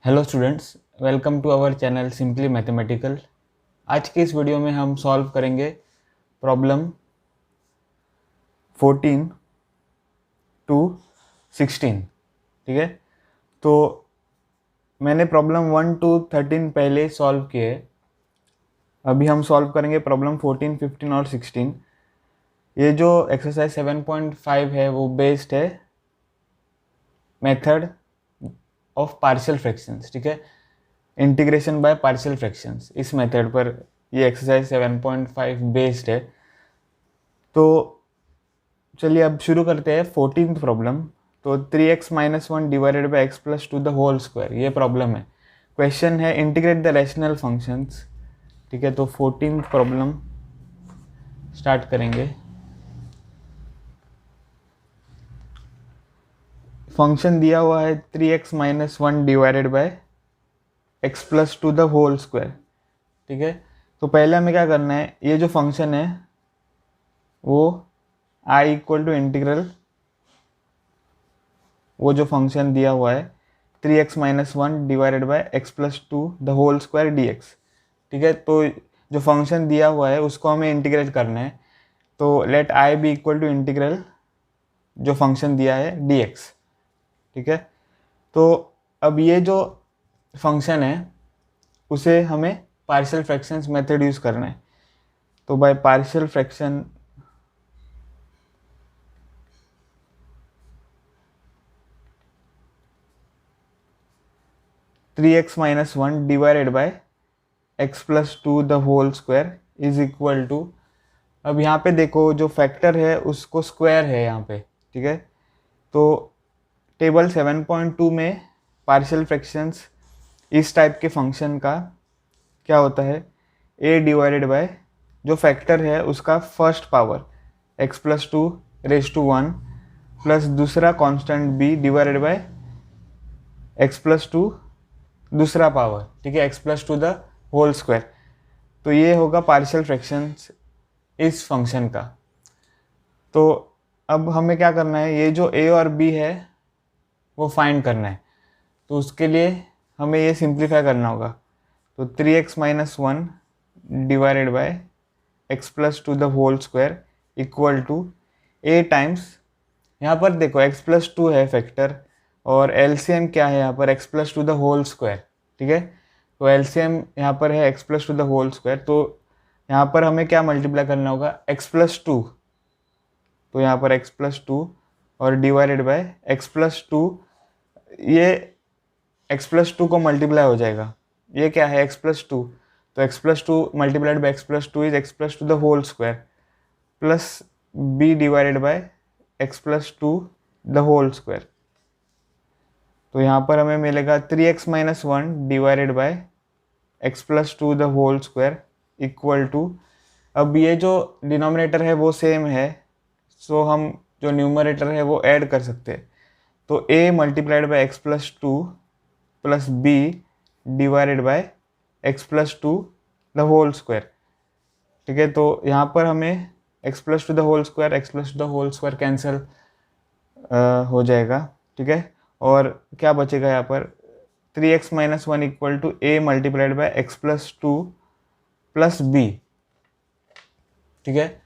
Hello students, welcome to our channel simply mathematical. आज के इस वीडियो में हम सॉल्व करेंगे प्रॉब्लम 14 टू 16। ठीक है, तो मैंने प्रॉब्लम 1 टू 13 पहले सॉल्व किए। अभी हम सॉल्व करेंगे प्रॉब्लम 14, 15 और 16। ये जो एक्सरसाइज 7.5 है वो बेस्ड है मेथड ऑफ पार्शियल फ्रैक्शंस। ठीक है, इंटीग्रेशन बाय पार्शियल फ्रैक्शंस, इस मेथड पर ये एक्सरसाइज 7.5 बेस्ड है। तो चलिए अब शुरू करते हैं 14th प्रॉब्लम। तो 3x minus 1 divided by x plus two the whole square, ये प्रॉब्लम है। क्वेश्चन है इंटीग्रेट द रैशनल फंक्शंस। ठीक है, तो 14th प्रॉब्लम स्टार्ट करेंगे। फंक्शन दिया हुआ है 3x minus 1 divided by x plus two the whole square. ठीक है, तो पहले हमें क्या करना है, ये जो फंक्शन है वो i इक्वल टू इंटीग्रल, वो जो फंक्शन दिया हुआ है 3x minus 1 divided by x plus two the whole square d x. ठीक है, तो जो फंक्शन दिया हुआ है उसको हमें इंटीग्रेट करना है। तो let i be equal to integral जो फंक्शन दिया है डी एक्स। ठीक है, तो अब ये जो फंक्शन है उसे हमें पार्शियल फ्रैक्शंस मेथड यूज़ करना है। तो by partial fraction three x minus 1 divided by x plus two the whole square is equal to, अब यहाँ पे देखो जो फैक्टर है उसको स्क्वायर है यहाँ पे। ठीक है, तो टेबल 7.2 में पार्शियल फ्रैक्शंस इस टाइप के फंक्शन का क्या होता है, a डिवाइडेड बाय जो फैक्टर है उसका first power x plus two raise to 1 plus दूसरा constant b divided by x plus two दूसरा पावर। ठीक है, x plus two the whole square. तो ये होगा पार्शियल फ्रैक्शंस इस फंक्शन का। तो अब हमें क्या करना है, ये जो a और b है वो फाइंड करना है। तो उसके लिए हमें ये सिंप्लीफाई करना होगा। तो 3x minus 1 divided by x plus two the whole square equal to a times, यहाँ पर देखो x प्लस टू है फैक्टर और एलसीएम क्या है यहाँ पर x plus two the whole square. ठीक है, तो एलसीएम यहाँ पर है x plus two the whole square. तो यहाँ पर हमें क्या मल्टीप्लाई करना होगा, x प्लस टू, तो यहाँ पर x प्लस टू और divided by x plus two, ये x प्लस टू को मल्टीप्लाई हो जाएगा। ये क्या है x प्लस टू, तो x plus two multiplied by x plus two is x plus two the whole square plus b divided by x plus two the whole square. तो यहाँ पर हमें मिलेगा 3x minus 1 divided by x plus two the whole square equal to, अब ये जो denominator है वो सेम है, सो हम जो न्यूमरेटर है वो ऐड कर सकते हैं। तो a multiplied by x plus two plus b divided by x plus two the whole square. ठीक है, तो यहाँ पर हमें x plus two the whole square, x plus two the whole square cancel हो जाएगा। ठीक है, और क्या बचेगा यहाँ पर 3x minus 1 equal to a multiplied by x plus two plus b। ठीक है,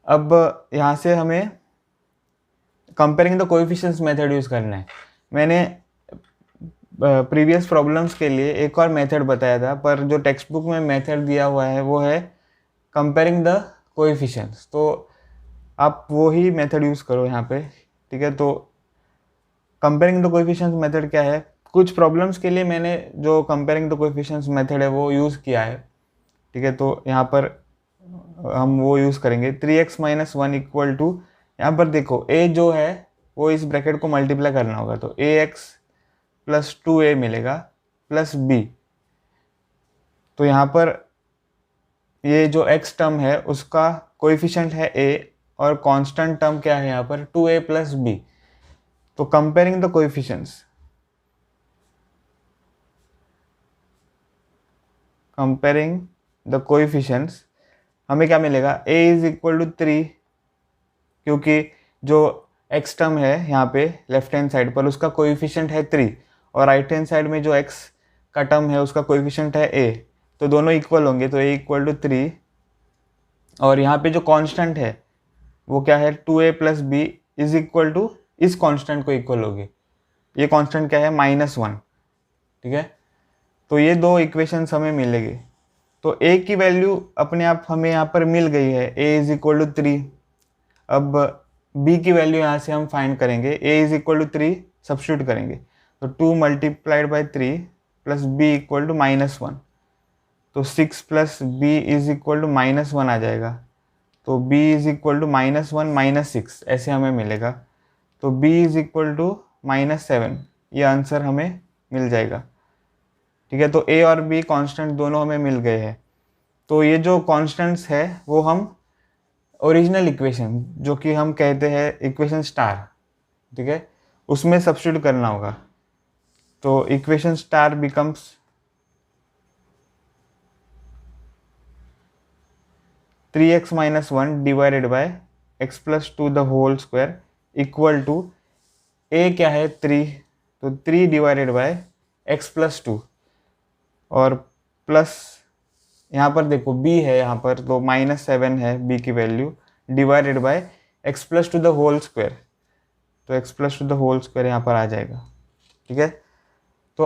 अब यहाँ से हमें comparing the coefficients method use करना है। मैंने प्रीवियस प्रॉब्लम्स के लिए एक और मेथड बताया था, पर जो टेक्स्ट बुक में मेथड दिया हुआ है वो है कंपेयरिंग द कोएफिशिएंट्स, तो आप वो ही मेथड यूज़ करो यहाँ पे। ठीक है, तो कंपेयरिंग द कोएफिशिएंट्स मेथड क्या है, कुछ प्रॉब्लम्स के लिए मैंने जो कंपेयरिंग द कोएफिशिएंट्स मेथड है वो यूज़ किया है। ठीक है, तो यहाँ पर हम वो यूज़ करेंगे 3x माइनस 1 इक्वल टू, यहाँ पर देखो a जो है वो इस ब्रैकेट को मल्टीप्लाई करना होगा, तो ax प्लस 2a मिलेगा प्लस b। तो यहाँ पर ये जो x टर्म है उसका कोएफिशिएंट है a और कांस्टेंट टर्म क्या है यहाँ पर 2a प्लस b। तो comparing the coefficients, comparing the coefficients हमें क्या मिलेगा, a इज इक्वल टू 3, क्योंकि जो x टर्म है यहाँ पे लेफ्ट हैंड साइड पर उसका कोएफिशिएंट है 3 और राइट हैंड साइड में जो x का टर्म है उसका कोएफिशिएंट है a, तो दोनों इक्वल होंगे, तो a इक्वल टू 3, और यहाँ पे जो कांस्टेंट है वो क्या है 2a plus B is equal to इस कांस्टेंट को इक्वल होगी। ये कांस्टेंट क्या है -1, ठीक है। तो ये दो इक्वेशंस हमें मिलेगी। तो a की वैल्यू अपने आप हमें यहाँ पर मिल गई है, a इज इक्वल टू 3। अब b की वैल्यू यहाँ से हम फाइंड करेंगे, a is equal to 3 substitute करेंगे, तो 2 multiplied by 3 plus b equal to -1, तो 6 plus b is equal to -1 आ जाएगा। तो b इज इक्वल टू -1 -6 ऐसे हमें मिलेगा। तो b इज इक्वल टू -7, ये आंसर हमें मिल जाएगा, ठीक है। तो a और b कांस्टेंट दोनों हमें मिल गए हैं। तो ये जो कांस्टेंट्स है वो हम ओरिजिनल इक्वेशन जो कि हम कहते हैं इक्वेशन स्टार, ठीक है, उसमें सब्स्टिट्यूट करना होगा। तो equation star becomes 3x - 1 divided by x plus 2 the whole square equal to a क्या है 3, तो 3 डिवाइडेड बाय x प्लस 2, और प्लस यहाँ पर देखो b है यहाँ पर, तो -7 है b की value, divided by x plus 2 the whole square, तो x plus 2 the whole square यहाँ पर आ जाएगा, ठीक है। तो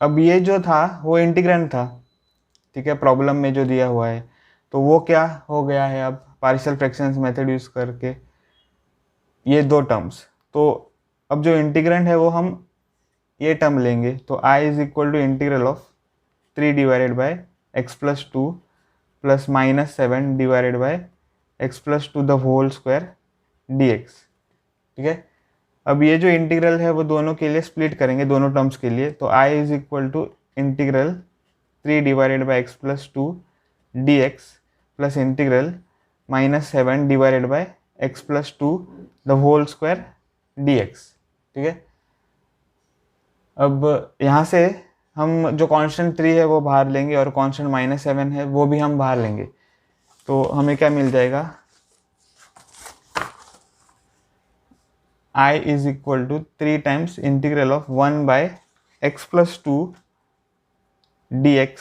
अब ये जो था वो इंटीग्रेंड था, ठीक है, प्रॉब्लम में जो दिया हुआ है, तो वो क्या हो गया है अब पार्शियल फ्रैक्शंस मेथड यूज करके ये दो टर्म्स। तो अब जो इंटीग्रेंड है वो हम ये टर्म लेंगे, तो i is equal to integral of 3 divided by x plus 2 plus -7 divided by x plus 2 the whole square dx, ठीक है। अब ये जो इंटीग्रल है वो दोनों के लिए स्प्लिट करेंगे, दोनों टर्म्स के लिए, तो i is equal to integral 3 divided by x plus 2 dx plus integral -7 divided by x plus 2 the whole square dx, ठीक है। अब यहाँ से हम जो कांस्टेंट 3 है वो बाहर लेंगे और कांस्टेंट -7 है वो भी हम बाहर लेंगे, तो हमें क्या मिल जाएगा, i is equal to 3 times integral of 1 by x plus 2 dx,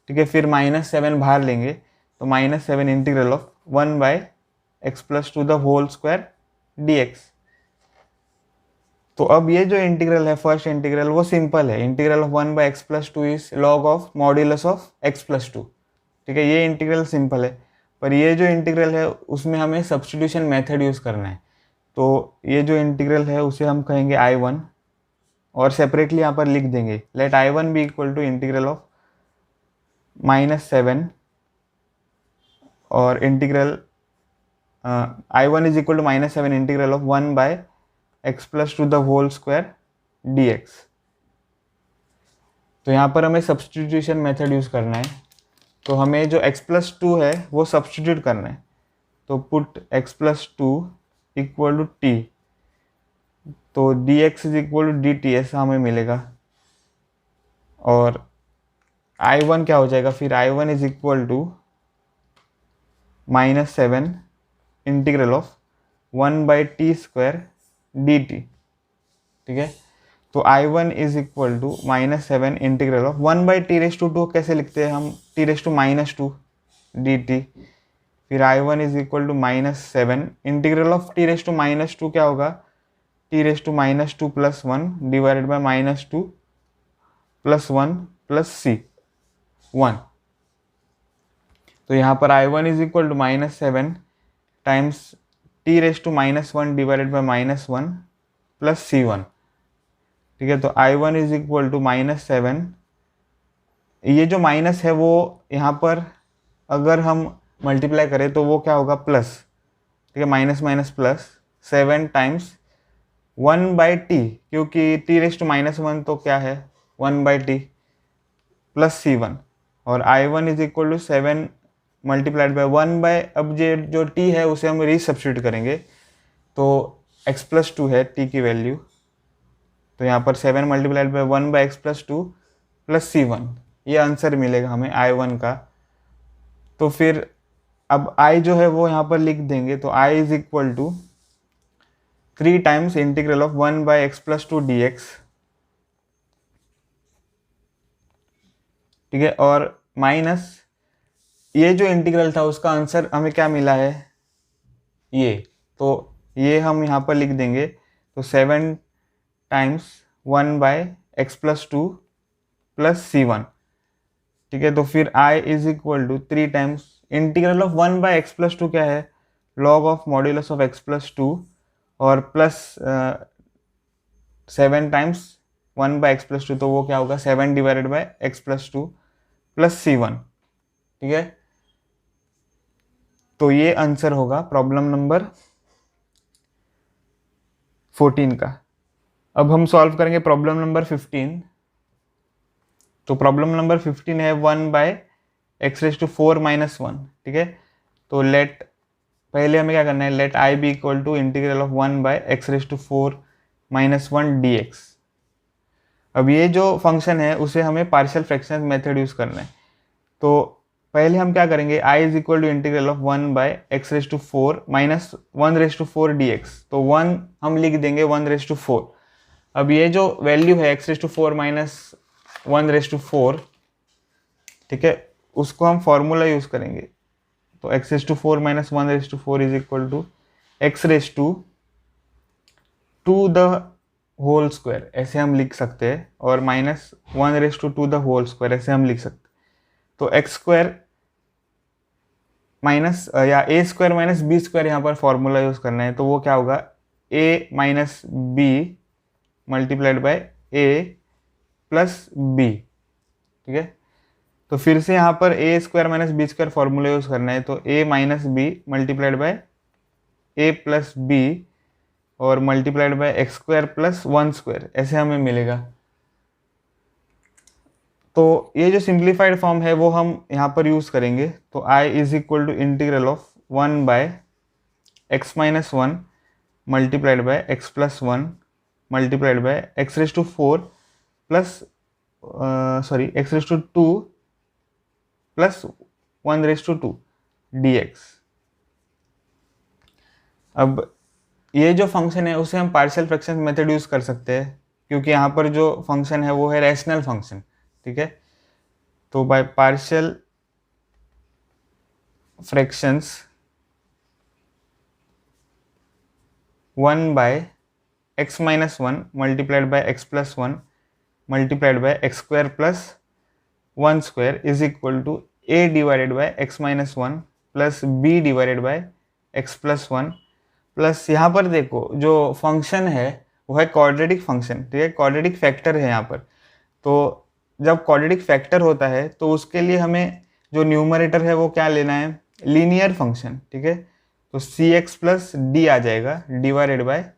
ठीक है। फिर -7 बाहर लेंगे, तो -7 integral of 1 by x plus 2 the whole square dx। तो अब ये जो इंटीग्रल है फर्स्ट इंटीग्रल वो सिंपल है, integral of 1 by x plus 2 is log of modulus of x plus 2, ठीक है, ये इंटीग्रल सिंपल है। पर ये जो इंटीग्रल है उसमें हमें सब्स्टिट्यूशन मेथड यूज़ करना है, तो ये जो इंटीग्रल है उसे हम कहेंगे I1, और सेपरेटली यहाँ पर लिख देंगे, let I1 be equal to integral of -7 और integral I1 is equal to -7 integral of 1 by x plus 2 the whole square dx। तो यहाँ पर हमें सब्स्टिट्यूशन मेथड यूज़ करना है, तो हमें जो x प्लस 2 है वो सब्स्टिट्यूट करना है, तो put x plus 2 equal to t, तो dx is equal to dt ऐसा हमें मिलेगा। और I1 क्या हो जाएगा फिर, I1 is equal to -7 integral of 1 by T square dt, ठीक है। तो I1 is equal to -7 integral of 1 by t⁻2 कैसे लिखते हैं हम, t⁻2 dt। फिर I1 is equal to -7 integral of t⁻2 क्या होगा, t⁻2 plus 1 divided by -2 plus 1 plus c 1। तो यहाँ पर I1 is equal to -7 times t⁻1 divided by -1 plus c1, ठीक है। तो I1 इज इक्वल टू -7, ये जो माइनस है वो यहाँ पर अगर हम मल्टीप्लाई करें तो वो क्या होगा प्लस, ठीक है, minus minus plus 7 times 1 by T, क्योंकि t⁻1 तो क्या है 1 बाई टी प्लस c1, और I1 is equal to 7 multiplied by 1 by, अब ये जो t है उसे हम रीसब्स्टिट्यूट करेंगे, तो x प्लस 2 है t की वैल्यू, तो यहाँ पर 7 multiplied by 1 by x plus 2 plus c1, ये आंसर मिलेगा हमें I1 का। तो फिर अब I जो है वो यहाँ पर लिख देंगे, तो I is equal to 3 times integral of 1 by x plus 2 dx, ठीक है, और माइनस ये जो इंटीग्रल था उसका आंसर हमें क्या मिला है, ये, तो ये हम यहाँ पर लिख देंगे। तो 7 टाइम्स 1/x+2 प्लस c1, ठीक है। तो फिर i is equal to 3 times integral of 1/x+2 क्या है, log of modulus of x+2 और प्लस 7 टाइम्स 1/x+2, तो वो क्या होगा 7/x+2 प्लस c1, ठीक है। तो ये आंसर होगा प्रॉब्लम नंबर 14 का। अब हम सॉल्व करेंगे प्रॉब्लम नंबर 15। तो प्रॉब्लम नंबर 15 है 1/x⁴ - 1, ठीक है। तो लेट, पहले हमें क्या करना है, let i be equal to integral of 1/x⁴ - 1 dx। अब ये जो फंक्शन है उसे हमें पार्शियल फ्रैक्शन मेथड यूज करना है। तो पहले हम क्या करेंगे, i is equal to integral of 1/x⁴ - 1⁴ dx। तो 1 हम लिख देंगे 1⁴। अब ये जो वैल्यू है x⁴ - 1⁴, ठीक है, उसको हम फॉर्मूला यूज करेंगे। तो x⁴ - 1⁴ is equal to x⁴ ऐसे हम लिख सकते हैं, और -1⁴ ऐसे हम लिख सकते हैं। तो x² माइनस या a² - b² यहाँ पर फॉर्मूला यूज करना है। तो वो क्या होगा, a - b multiplied by a plus b, ठीक है। तो फिर से यहाँ पर a² - b² फॉर्मूला यूज करना है। तो a - b multiplied by a plus b और मल्टीप्लाइड बाय x² + 1² ऐसे हमें मिलेगा। तो ये जो सिंप्लीफाइड फॉर्म है वो हम यहाँ पर यूज करेंगे। तो i is equal to integral of 1/x-1 multiplied by x+1 multiplied by x⁴ plus x⁴ plus 1⁴ dx। अब ये जो फंक्शन है उसे हम पार्शियल फ्रैक्शन मेथड यूज कर सकते हैं, क्योंकि यहाँ पर जो फंक्शन है वो है रैशनल फंक्शन, ठीक है। तो by partial fractions 1/x-1 multiplied by x+1 multiplied by x² plus 1² is equal to a divided by x-1 plus b divided by x+1 plus, यहाँ पर देखो जो फंक्शन है वो है क्वाड्रेटिक फंक्शन, ठीक है, क्वाड्रेटिक फैक्टर है यहाँ पर। तो जब क्वाड्रेटिक फैक्टर होता है तो उसके लिए हमें जो न्यूमरेटर है वो क्या लेना है, लीनियर फंक्शन, ठीक है। तो cx प्लस डी आ जाएगा डिवाइडेड बाय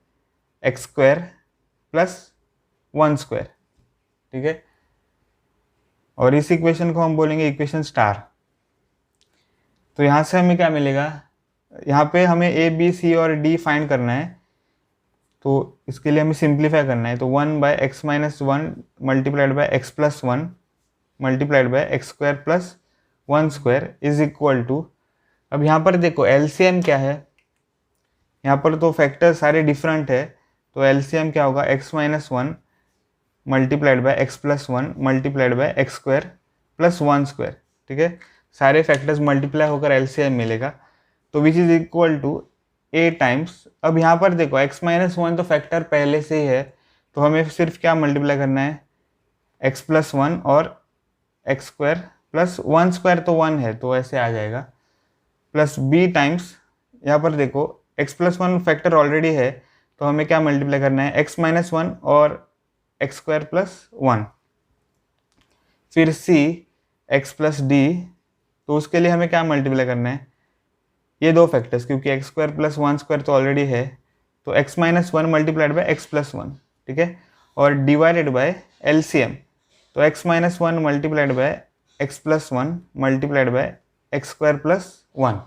x² प्लस 1², ठीक है। और इस इक्वेशन को हम बोलेंगे इक्वेशन स्टार। तो यहाँ से हमें क्या मिलेगा, यहाँ पे हमें a b c और d फाइंड करना है। तो इसके लिए हमें सिंप्लीफाई करना है। तो 1/x-1 multiplied by x+1 multiplied by x² plus 1² is equal to, अब यहाँ पर देखो एलसीएम क्या है, यहाँ पर तो फैक्टर सारे डिफरेंट है। तो एलसीएम क्या होगा, x-1 multiplied by x+1 multiplied by x² plus 1², ठीक है। सारे फैक्टर्स मल्टीप्लाई होकर एलसीएम मिलेगा। तो which is equal to a times, अब यहाँ पर देखो x-1 तो फैक्टर पहले से ही है, तो हमें सिर्फ क्या मल्टीप्लाई करना है, x+1 और x² प्लस 1² तो 1 है तो ऐसे आ जाएगा, प्लस b टाइम्स, यहाँ पर देखो x+1 फैक्टर ऑलरेडी है तो हमें क्या मल्टीप्लाई करना है, x-1 और x² प्लस 1, फिर c x प्लस d, तो उसके लिए हमें क्या मल्टीप्लाई करना है, ये दो फैक्टर्स, क्योंकि x² प्लस 1² तो ऑलरेडी है। तो x-1 मल्टीप्लाइड बाय x+1, ठीक है, और डिवाइडेड बाय एलसीएम। तो x-1 multiplied by x+1 multiplied by x² plus 1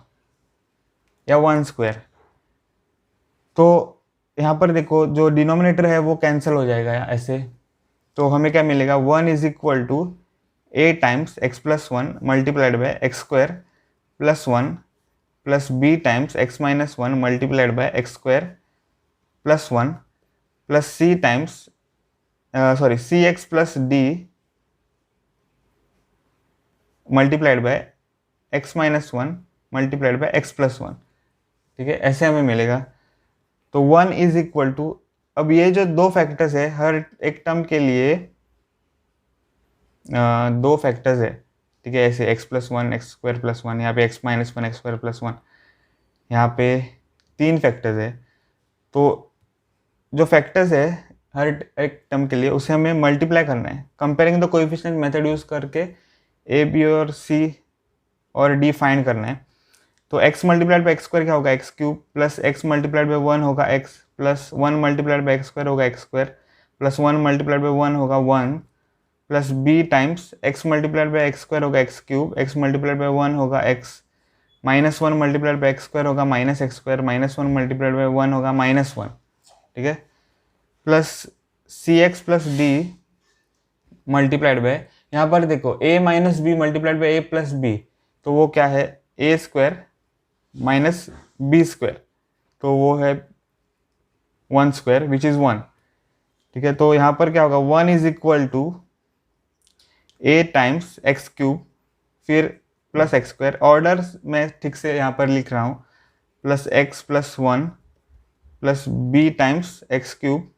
या 1²। तो यहाँ पर देखो जो डिनोमिनेटर है वो कैंसिल हो जाएगा ऐसे। तो हमें क्या मिलेगा, 1 is equal to a times x+1 multiplied by x² plus 1 plus b times x-1 multiplied by x² plus 1 plus c times cx plus d multiplied by X minus one multiplied by x plus one, ठीक है, ऐसे हमें मिलेगा। तो 1 is equal to, अब ये जो दो फैक्टर्स है, हर एक टर्म के लिए दो फैक्टर्स है, ठीक है, ऐसे x plus one x square plus one, यहाँ पे x minus one x square plus one, यहाँ पे तीन फैक्टर्स है। तो जो फैक्टर्स है हर एक टर्म के लिए, उसे हमें मल्टीप्लाई करना है comparing the coefficient method use करके, ए बी और सी और डी फाइंड करना है। तो x multiplied by x square क्या होगा, x cube, plus x multiplied by one होगा x, plus one multiplied by x square होगा x square, plus one multiplied by one होगा one, plus b times x multiplied by x square होगा x cube, x multiplied by one होगा x, minus one multiplied by x square होगा minus x square, minus one multiplied by one होगा minus one, ठीक है, plus C x plus D multiplied by, यहाँ पर देखो a minus B multiplied by A plus B, तो वो क्या है, A square minus B square, तो वो है one square which is one, ठीक है। तो यहाँ पर क्या होगा, one is equal to A times x cube, फिर प्लस एक्स स्क्वायर, ऑर्डर मैं ठीक से यहाँ पर लिख रहा हूँ, plus X plus one, plus B times x cube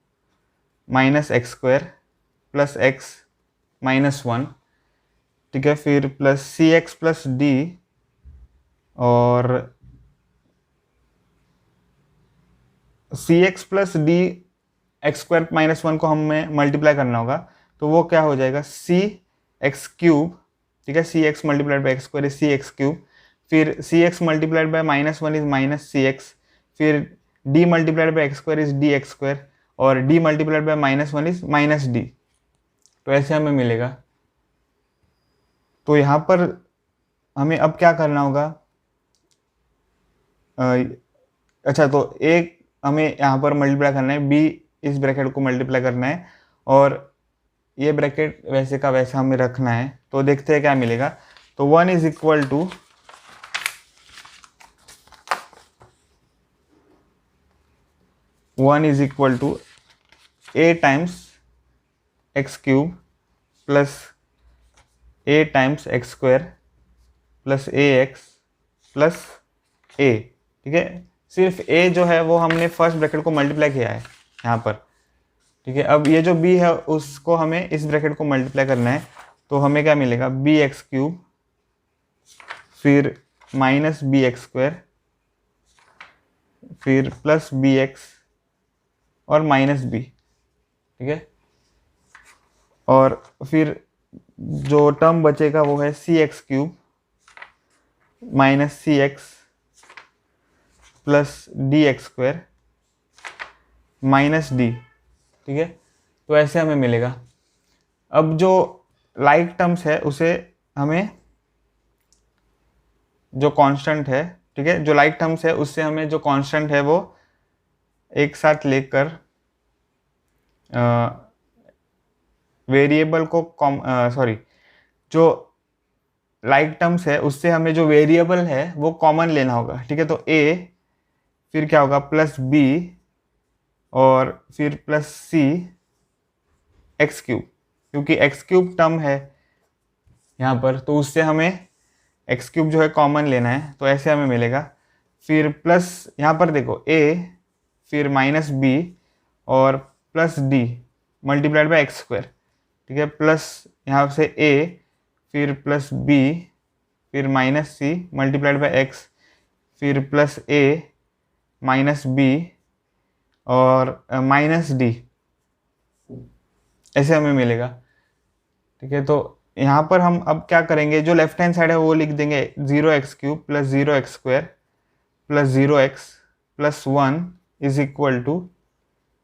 minus x square plus x minus one, ठीक है, फिर प्लस सी एक्स प्लस डी, और c x plus d x square minus one को हमें मल्टीप्लाई करना होगा, तो वो क्या हो जाएगा, सी एक्स क्यूब, ठीक है, c x multiplied by x square is c x cube, फिर c x multiplied by minus one is minus c x, फिर d multiplied by x square is d x square, और d multiplied by minus one is minus D, तो ऐसे हमें मिलेगा। तो यहाँ पर हमें अब क्या करना होगा, अच्छा, तो एक हमें यहाँ पर मल्टीप्लाई करना है, बी इस ब्रैकेट को मल्टीप्लाई करना है, और ये ब्रैकेट वैसे का वैसा हमें रखना है। तो देखते हैं क्या मिलेगा। तो one is equal to A times x cube plus a times x square plus a x plus a, ठीक है, सिर्फ ए जो है वो हमने फर्स्ट ब्रैकेट को मल्टीप्लाई किया है यहाँ पर, ठीक है। अब ये जो b है उसको हमें इस ब्रैकेट को मल्टीप्लाई करना है, तो हमें क्या मिलेगा, बी एक्स क्यूब, फिर माइनस बी एक्स स्क्वायर, फिर प्लस बी एक्स और माइनस बी, ठीक है, और फिर जो टर्म बचेगा वो है c x cube minus c x plus d x square minus D, ठीक है। तो ऐसे हमें मिलेगा। अब जो लाइक टर्म्स है उसे हमें, जो कांस्टेंट है, ठीक है, जो लाइक टर्म्स है उससे हमें जो कांस्टेंट है वो एक साथ लेकर वेरिएबल को सॉरी, जो लाइक टर्म्स है उससे हमें जो वेरिएबल है वो कॉमन लेना होगा, ठीक है। तो a, फिर क्या होगा, प्लस b, और फिर प्लस c एक्स क्यूब, क्योंकि एक्स क्यूब टर्म है यहाँ पर, तो उससे हमें एक्स क्यूब जो है कॉमन लेना है, तो ऐसे हमें मिलेगा। फिर प्लस यहाँ पर देखो a, फिर माइनस b और plus d multiplied by x square, ठीक है, प्लस यहाँ से a, फिर प्लस b, फिर minus c multiplied by x, फिर प्लस a माइनस b और माइनस d, ऐसे हमें मिलेगा, ठीक है। तो यहाँ पर हम अब क्या करेंगे, जो लेफ्ट हैंड साइड है वो लिख देंगे, zero X cube plus zero X square plus zero X plus one is equal to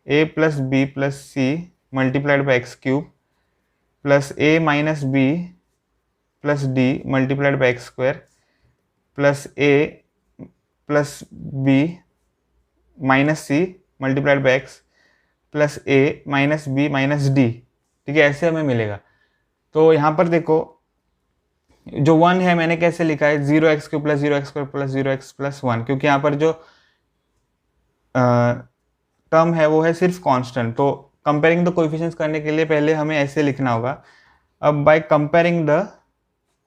A plus B plus C multiplied by X cube plus A minus B plus D multiplied by x square plus A plus B minus C multiplied by x plus A minus B minus D, ठीक है, ऐसे हमें मिलेगा। तो यहाँ पर देखो जो वन है मैंने कैसे लिखा है, zero X cube plus zero X square plus zero X plus one, क्योंकि यहाँ पर जो टर्म है वो है सिर्फ कांस्टेंट, तो कंपेयरिंग द कोएफिशिएंट्स करने के लिए पहले हमें ऐसे लिखना होगा। अब बाय कंपेयरिंग द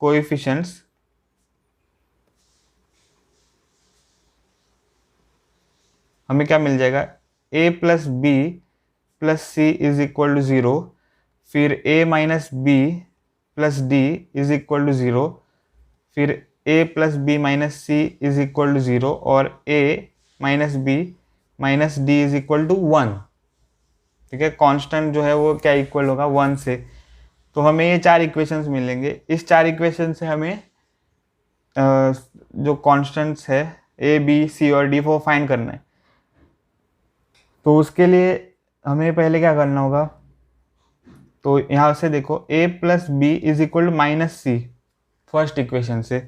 कोएफिशिएंट्स हमें क्या मिल जाएगा, a plus B plus C is equal to 0, फिर a minus B plus D is equal to 0, फिर a plus B minus C is equal to 0 और a minus B minus D is equal to 1। ठीक है, constant जो है वो क्या equal होगा 1 से। तो हमें ये 4 इक्वेशंस मिलेंगे। इस 4 इक्वेशन से हमें जो कांस्टेंट्स है a b c और d वो फाइंड करना है। तो उसके लिए हमें पहले क्या करना होगा, तो यहाँ से देखो a plus B is equal to minus c first equation से,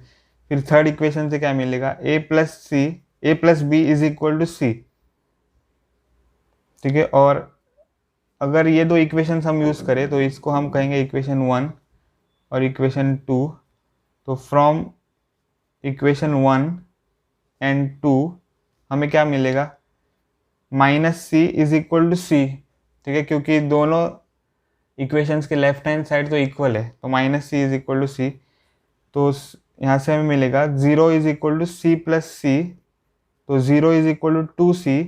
फिर थर्ड इक्वेशन से क्या मिलेगा, a plus B is equal to c. ठीक है, और अगर ये दो इक्वेशंस हम यूज़ करें तो इसको हम कहेंगे इक्वेशन 1 और इक्वेशन 2। तो फ्रॉम इक्वेशन 1 एंड 2 हमें क्या मिलेगा, minus C is equal to c. ठीक है, क्योंकि दोनों इक्वेशंस के लेफ्ट हैंड साइड तो इक्वल है, तो minus C is equal to c. तो यहाँ से हमें मिलेगा 0 is equal to c plus c, तो 0 इज इक्वल टू 2c,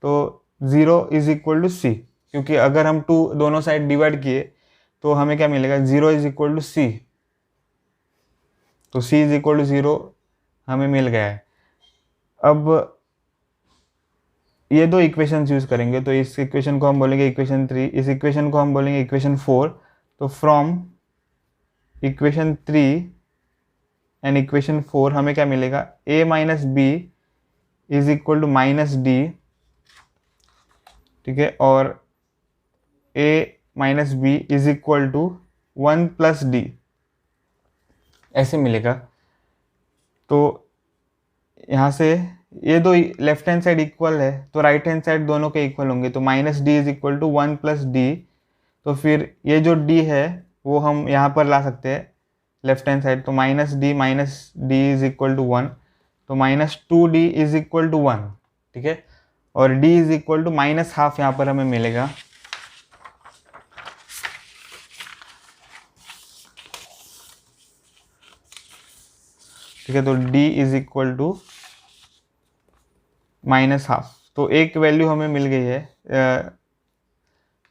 तो 0 इज इक्वल टू सी, क्योंकि अगर हम 2 दोनों साइड डिवाइड किए तो हमें क्या मिलेगा, 0 इज इक्वल टू सी। तो c इज इक्वल टू 0 हमें मिल गया है। अब ये दो इक्वेशंस यूज करेंगे, तो इस इक्वेशन को हम बोलेंगे इक्वेशन 3, इस इक्वेशन को हम बोलेंगे इक्वेशन 4। तो फ्रॉम इक्वेशन 3 एंड इक्वेशन 4 हमें क्या मिलेगा, a minus B is equal to minus D. ठीक है, और a minus B is equal to 1 plus D ऐसे मिलेगा। तो यहाँ से ये दो लेफ्ट हैंड साइड इक्वल है तो राइट हैंड साइड दोनों के इक्वल होंगे, तो minus D is equal to 1 plus D. तो फिर ये जो d है वो हम यहाँ पर ला सकते हैं लेफ्ट हैंड साइड, तो minus D is equal to 1, तो minus 2d is equal to 1। ठीक है, और d is equal to minus half यहाँ पर हमें मिलेगा। ठीक है, तो d is equal to minus half. तो एक वैल्यू हमें मिल गई है,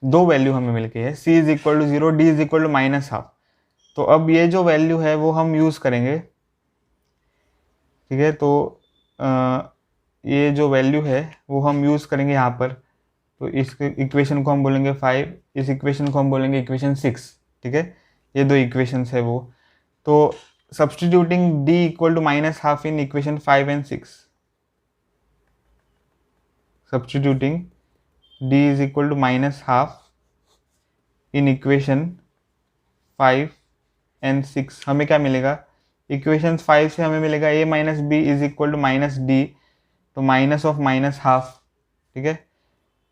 दो वैल्यू हमें मिल गई है, c is equal to 0, d is equal to minus half. तो अब ये जो वैल्यू है वो हम यूज़ करेंगे। ठीक है, तो ये जो वैल्यू है वो हम यूज़ करेंगे यहाँ पर। तो इस इक्वेशन को हम बोलेंगे 5, इस इक्वेशन को हम बोलेंगे इक्वेशन 6। ठीक है, ये दो इक्वेशंस है वो। तो substituting d equal to minus half in equation 5 and 6, substituting d is equal to minus half in equation 5 and 6 हमें क्या मिलेगा, इक्वेशन 5 से हमें मिलेगा a minus B is equal to minus D, तो माइनस ऑफ माइनस हाफ। ठीक है,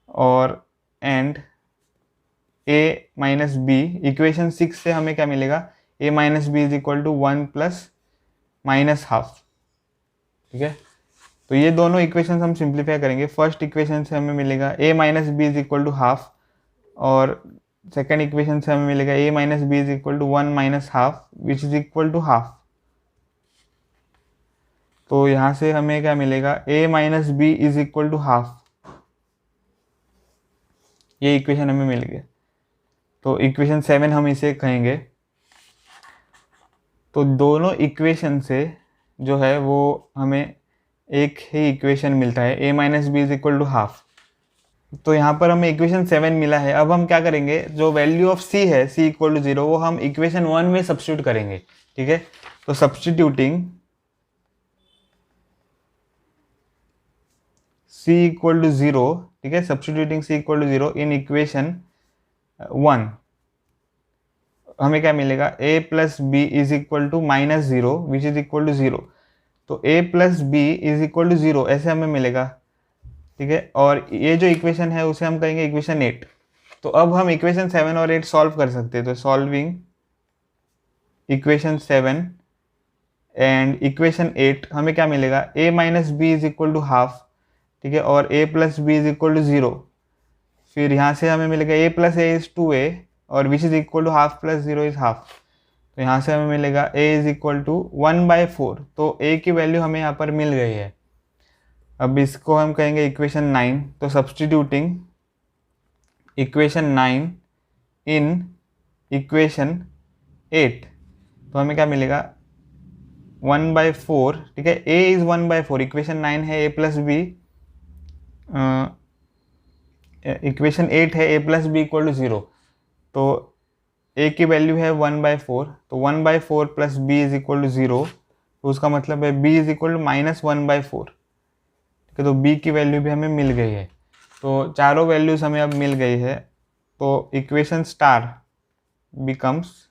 और and a minus B, equation 6 से हमें क्या मिलेगा, a minus B is equal to 1 plus minus half. ठीक है, तो ये दोनों इक्वेशन हम सिंप्लीफाई करेंगे। फर्स्ट इक्वेशन से हमें मिलेगा a minus B is equal to half, और सेकेंड इक्वेशन से हमें मिलेगा a minus B is equal to 1 minus half which is equal to half. तो यहाँ से हमें क्या मिलेगा, a minus B is equal to half, ये इक्वेशन हमें मिल गया। तो इक्वेशन 7 हम इसे कहेंगे। तो दोनों इक्वेशन से जो है वो हमें एक ही इक्वेशन मिलता है, a minus B is equal to half. तो यहाँ पर हमें इक्वेशन 7 मिला है। अब हम क्या करेंगे, जो वैल्यू ऑफ c है c इक्वल टू 0 वो हम इक्वेशन 1 में सब्स्टिट्यूट करेंगे। ठीक है, तो सब्स्टिट्यूटिंग c इक्वल टू 0, ठीक है, substituting c equal to 0 in equation 1 हमें क्या मिलेगा, a plus B is equal to minus 0 which is equal to 0। तो a plus B is equal to 0 ऐसे हमें मिलेगा। ठीक है, और ये जो इक्वेशन है उसे हम कहेंगे इक्वेशन 8। तो अब हम इक्वेशन 7 और 8 सॉल्व कर सकते हैं। तो सॉल्विंग इक्वेशन 7 एंड इक्वेशन 8 हमें क्या मिलेगा, a minus B is equal to half. ठीक है, और a plus B is equal to 0। फिर यहाँ से हमें मिलेगा a plus A is 2a और which is equal to half plus 0 is half. तो यहाँ से हमें मिलेगा a इज इक्वल टू 1/4, तो a की वैल्यू हमें यहाँ पर मिल गई है। अब इसको हम कहेंगे इक्वेशन 9, तो सब्सटीट्यूटिंग इक्वेशन 9 इन इक्वेशन 8, तो हमें क्या मिलेगा 1/4, ठीक है। a इज 1/4, इक्वेशन 9 है a प्लस बी, इक्वेशन 8 है a plus B equal to 0, तो a की वैल्यू है 1/4, तो 1/4 plus b is equal to 0, तो उसका मतलब है b इज इक्वल टू -1/4, ठीक है। तो b की वैल्यू भी हमें मिल गई है, तो चारों वैल्यूज हमें अब मिल गई है। तो equation star becomes,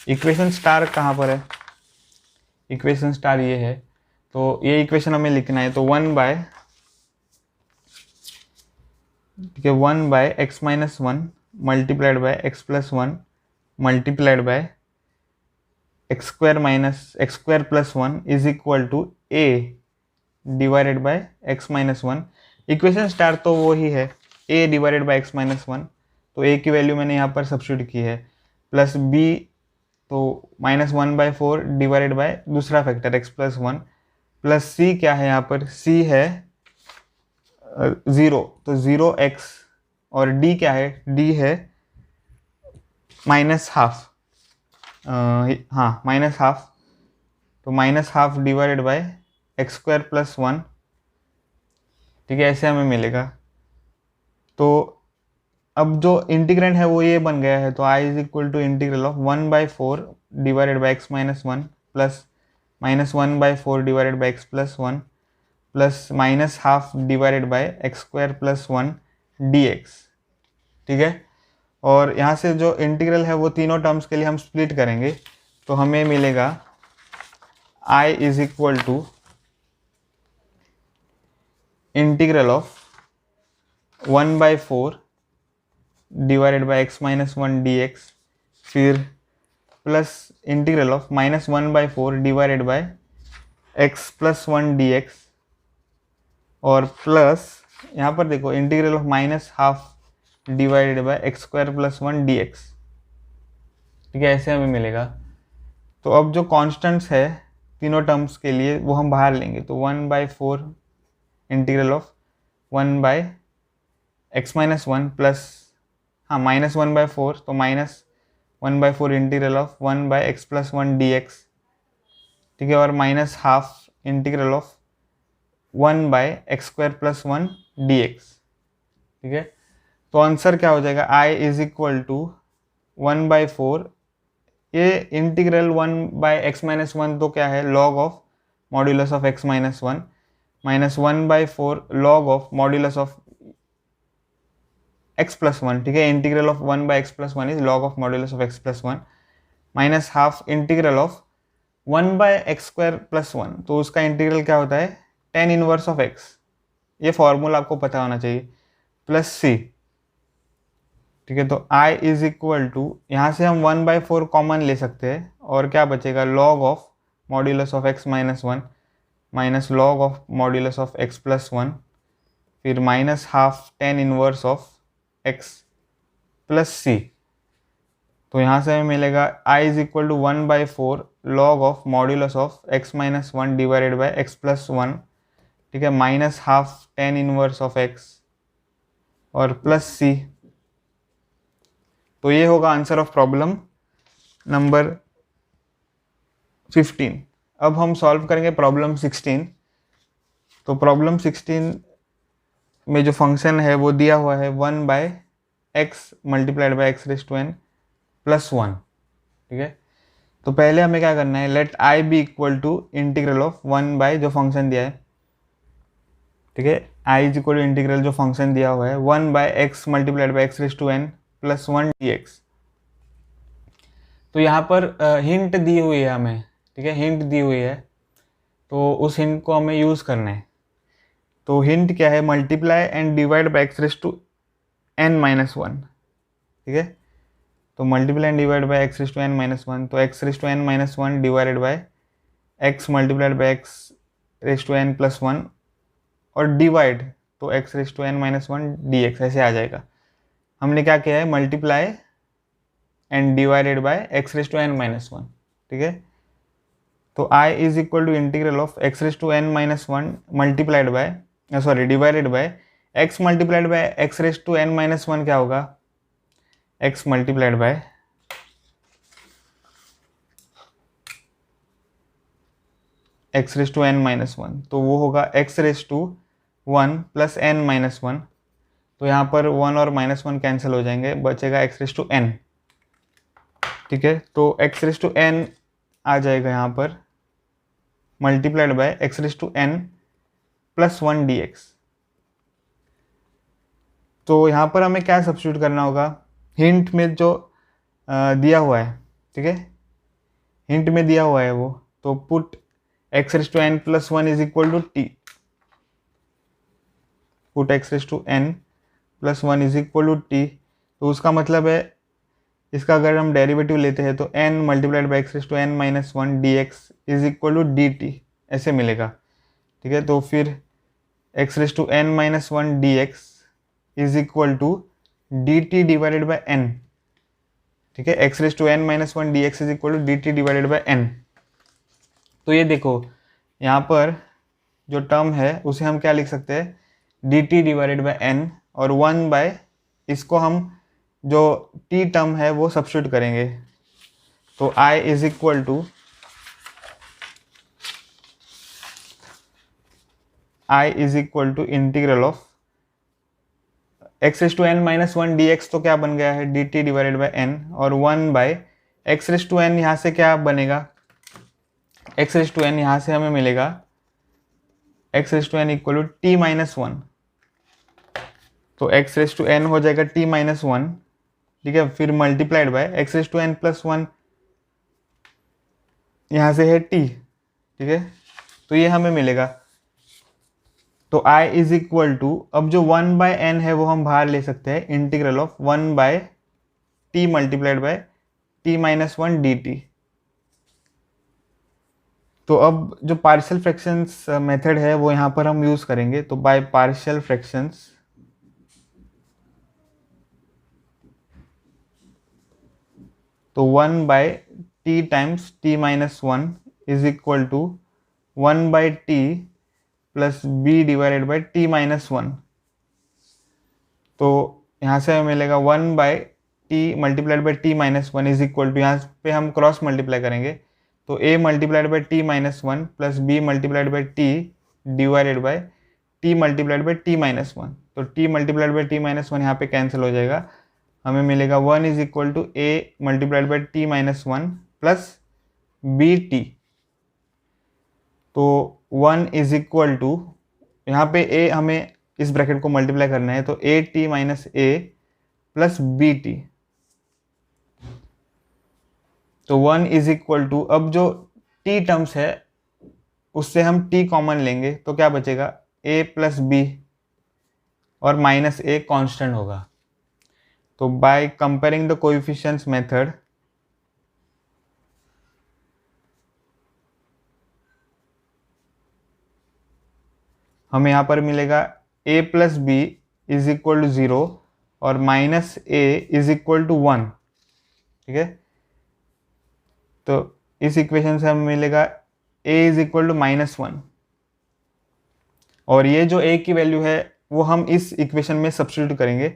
equation star कहाँ पर है, इक्वेशन स्टार ये है, तो ये इक्वेशन हमें लिखना है। तो 1/, ठीक है, 1/x-1 multiplied by x+1 multiplied by x² plus 1 is equal to a divided by x-1। Equation star तो वो ही है, a डिवाइडेड बाय x-1, तो a की वैल्यू मैंने यहाँ पर सब्स्टिट्यूट की है, प्लस b, तो -1/4 डिवाइडेड बाय दूसरा फैक्टर x+1, प्लस c क्या है यहाँ पर, c है 0, तो 0x, और d क्या है, d है -½ हाँ -½ तो -½ डिवाइडेड बाय x² प्लस 1, ठीक है, ऐसे हमें मिलेगा। तो अब जो इंटीग्रेंड है वो ये बन गया है, तो i is equal to integral of 1/4 divided by x-1 plus -1/4 divided by x+1 plus -½ divided by x² plus 1 dx, ठीक है। और यहाँ से जो इंटीग्रल है वो तीनों टर्म्स के लिए हम स्प्लिट करेंगे, तो हमें मिलेगा i is equal to integral of 1/4 divided by x-1 dx, फिर plus integral of -1/4 divided by x+1 dx, और प्लस यहाँ पर देखो integral of -½ divided by x² plus 1 dx, ठीक है, ऐसे हमें मिलेगा। तो अब जो कॉन्स्टेंट्स है तीनों टर्म्स के लिए वो हम बाहर लेंगे, तो 1/4 इंटीग्रल ऑफ 1/x-1 प्लस -1/4, तो -1/4 इंटीग्रल ऑफ 1/x+1 dx, ठीक है, और -½ integral of 1/x² plus 1 dx, ठीक है। तो आंसर क्या हो जाएगा, i इज इक्वल टू 1/4, ये इंटीग्रल 1/x-1 तो क्या है, log of modulus of x-1 minus 1/4 log of modulus of x+1, ठीक है, integral of 1/x+1 is log of modulus of x+1 -½ integral of 1/x² plus 1, तो उसका इंटीग्रल क्या होता है, tan इनवर्स ऑफ x, ये फॉर्मूला आपको पता होना चाहिए, प्लस c, ठीक है। तो i इज इक्वल टू, यहाँ से हम 1/4 कॉमन ले सकते हैं, और क्या बचेगा, log of modulus of x-1 minus log of modulus of x+1, फिर -½ tan inverse of x plus c, तो यहाँ से हमें मिलेगा i is equal to 1/4 log of modulus of x-1 divided by x+1, ठीक है, -½ tan इनवर्स ऑफ x और plus c। तो ये होगा आंसर ऑफ प्रॉब्लम नंबर 15। अब हम सॉल्व करेंगे प्रॉब्लम 16। तो प्रॉब्लम 16 में जो फंक्शन है वो दिया हुआ है 1/x multiplied by x⁻n plus 1, ठीक है। तो पहले हमें क्या करना है, let i be equal to integral of 1 जो फंक्शन दिया है, ठीक है, i is equal to integral जो फंक्शन दिया हुआ है 1/x multiplied by x⁻n plus 1 dx। तो यहाँ पर हिंट दी हुई है हमें, ठीक है, हिंट दी हुई है, तो उस हिंट को हमें यूज़ करना है। तो हिंट क्या है, multiply and divide by x⁻n-1, ठीक है। तो multiply and divide by x⁻n-1, तो x⁻n-1 divided by x multiplied by x⁻n plus 1 और डिवाइड, तो x⁻n-1 dx ऐसे आ जाएगा। हमने क्या किया है, multiply and divided by x raise to N minus one, ठीक है। तो I is equal to integral of x raise to N minus one multiplied by divided by x multiplied by x raise to N minus one, क्या होगा, x multiplied by x raise to N minus one, तो वो होगा x raise to one plus n minus one. तो यहाँ पर one और minus one cancel हो जाएंगे, बचेगा एक्स रेज टू एन, ठीक है। तो एक्स रेज टू एन आ जाएगा यहाँ पर multiplied by x raise to N plus one D x. तो यहाँ पर हमें क्या सब्स्टिट्यूट करना होगा, हिंट में जो दिया हुआ है, ठीक है, हिंट में दिया हुआ है वो, तो put X raise to N plus one is equal to T, put X raise to N plus one is equal to T. तो उसका मतलब है इसका अगर हम डेरिवेटिव लेते हैं तो n multiplied by X raise to N minus one D X is equal to D T, ऐसे मिलेगा, ठीक है। तो फिर X raise to N minus one D X is equal to D T divided by N, ठीक है। X raise to N minus one D X is equal to D T divided by N. तो ये देखो यहाँ पर जो term है उसे हम क्या लिख सकते हैं, d T divided by n, और वन बाय इसको हम जो टी टर्म है वो सब्स्टिट्यूट करेंगे। तो i is equal to integral of x raise to N minus one D x, तो क्या बन गया है d T divided by n, और one by x raise to n, यहाँ से क्या बनेगा, एक्स रेज टू एन यहाँ से हमें मिलेगा x raise to n equal to t minus one. तो एक्स रेज टू एन हो जाएगा टी माइनस वन, ठीक है। फिर multiplied by x raise to N plus one, यहाँ से है टी, ठीक है। तो ये हमें मिलेगा। तो i इज इक्वल टू, अब जो वन बाय एन है वो हम बाहर ले सकते हैं, integral of one by t multiplied by T minus one D T. तो अब जो पार्शियल फ्रैक्शंस मेथड है वो यहाँ पर हम यूज करेंगे। तो बाय पार्शियल फ्रैक्शंस, तो one by t times t minus one is equal to one by t plus b divided by t minus one. तो यहाँ से हमें मिलेगा one by t multiplied by t minus one is equal to, यहाँ पे हम cross multiply करेंगे, तो a multiplied by t minus one plus b multiplied by t divided by t multiplied by t minus one. तो t multiplied by t minus one यहाँ पे cancel हो जाएगा, हमें मिलेगा one is equal to a multiplied by t minus one plus b t. तो one is equal to, यहाँ पे a हमें इस ब्रैकेट को मल्टीप्लाई करना है, तो a t minus a plus b t. तो वन इज इक्वल टू, अब जो t टर्म्स है उससे हम t कॉमन लेंगे, तो क्या बचेगा a प्लस बी और माइनस ए कांस्टेंट होगा। तो by comparing the coefficients method, हमें यहाँ पर मिलेगा a plus B is equal to zero और minus a is equal to one, ठीक है। तो इस इक्वेशन से हमें मिलेगा a is equal to minus one, और ये जो a की वैल्यू है वो हम इस इक्वेशन में सब्स्टिट्यूट करेंगे।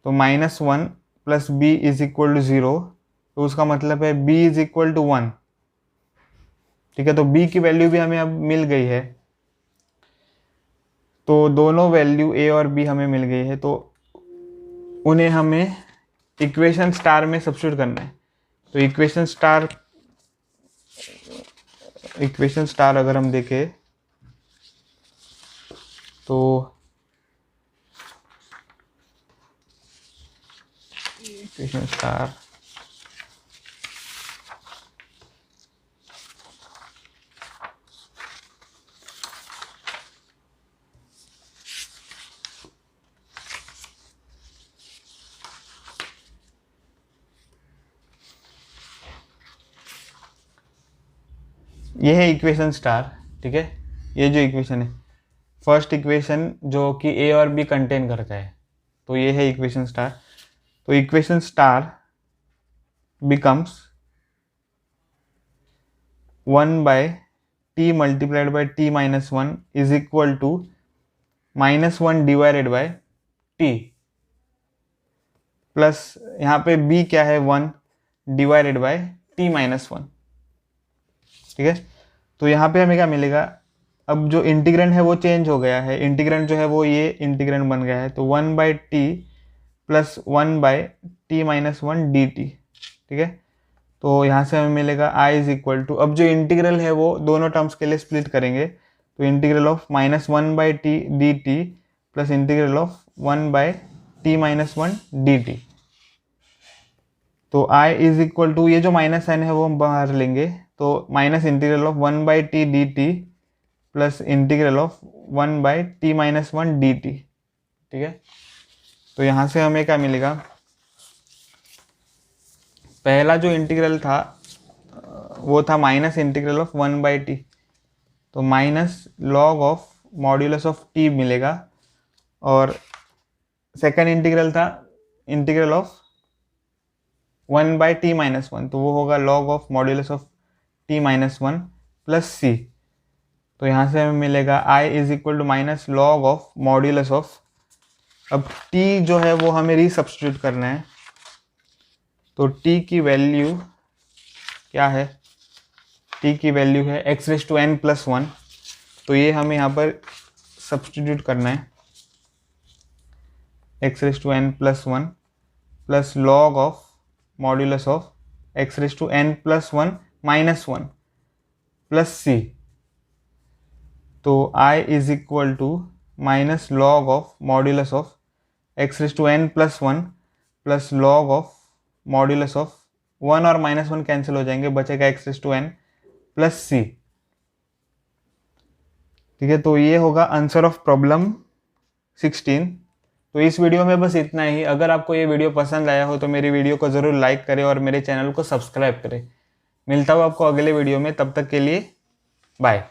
तो minus one plus B is equal to zero, तो उसका मतलब है b is equal to one, ठीक है। तो b की वैल्यू भी हमें अब मिल गई है, तो दोनों वैल्यू a और b हमें मिल गई है, तो उन्हें हमें इक्वेशन स्टार में सब्स्टिट्यूट करना है। तो इक्वेशन स्टार अगर हम देखें तो इक्वेशन स्टार ये है इक्वेशन स्टार, ठीक है। ये जो इक्वेशन है, फर्स्ट इक्वेशन जो कि a और b कंटेन करता है, तो ये है इक्वेशन स्टार। तो equation star becomes 1 by t multiplied by t minus 1 is equal to -1 divided by t plus यहाँ पे b क्या है 1 डिवाइडेड बाय t माइनस 1। ठीक है, तो यहाँ पे हमें क्या मिलेगा, अब जो इंटीग्रेंड है वो चेंज हो गया है, इंटीग्रेंड जो है वो ये इंटीग्रेंड बन गया है, तो 1 by T plus 1 by t minus 1 D T. ठीक है, तो यहाँ से हमें मिलेगा i इज इक्वल टू, अब जो इंटीग्रल है वो दोनों टर्म्स के लिए स्प्लिट करेंगे, तो integral of -1 by T D T plus integral of 1 by t minus 1 D T. तो i इज इक्वल टू, ये जो माइनस साइन है वो हम बाहर लेंगे, तो minus integral of 1 by T D T plus integral of 1 by t minus 1 D T. ठीक है, तो यहाँ से हमें क्या मिलेगा, पहला जो इंटीग्रल था वो था minus integral of 1 by t, तो minus log of modulus of t मिलेगा, और सेकंड इंटीग्रल था integral of 1 by t minus 1, तो वो होगा log of modulus of t minus 1 plus c. तो यहाँ से हमें मिलेगा i is equal to minus log of modulus of, अब t जो है वो हमें रीसब्स्टिट्यूट करना है, तो t की वैल्यू क्या है, t की वैल्यू है x raise to n plus 1, तो ये हमें यहाँ पर सब्स्टिट्यूट करना है, x raise to n plus 1 plus log of modulus of x raise to n plus 1 minus 1 plus c। तो i is equal to minus log of modulus of x raise to n plus 1 plus log of modulus of 1 और minus 1 cancel हो जाएंगे, बचेगा x raise to n plus c। ठीक है, तो ये होगा आंसर ऑफ प्रॉब्लम 16। तो इस वीडियो में बस इतना ही। अगर आपको ये वीडियो पसंद आया हो तो मेरी वीडियो को ज़रूर लाइक करें और मेरे चैनल को सब्सक्राइब करें। मिलता हूँ आपको अगले वीडियो में, तब तक के लिए बाय।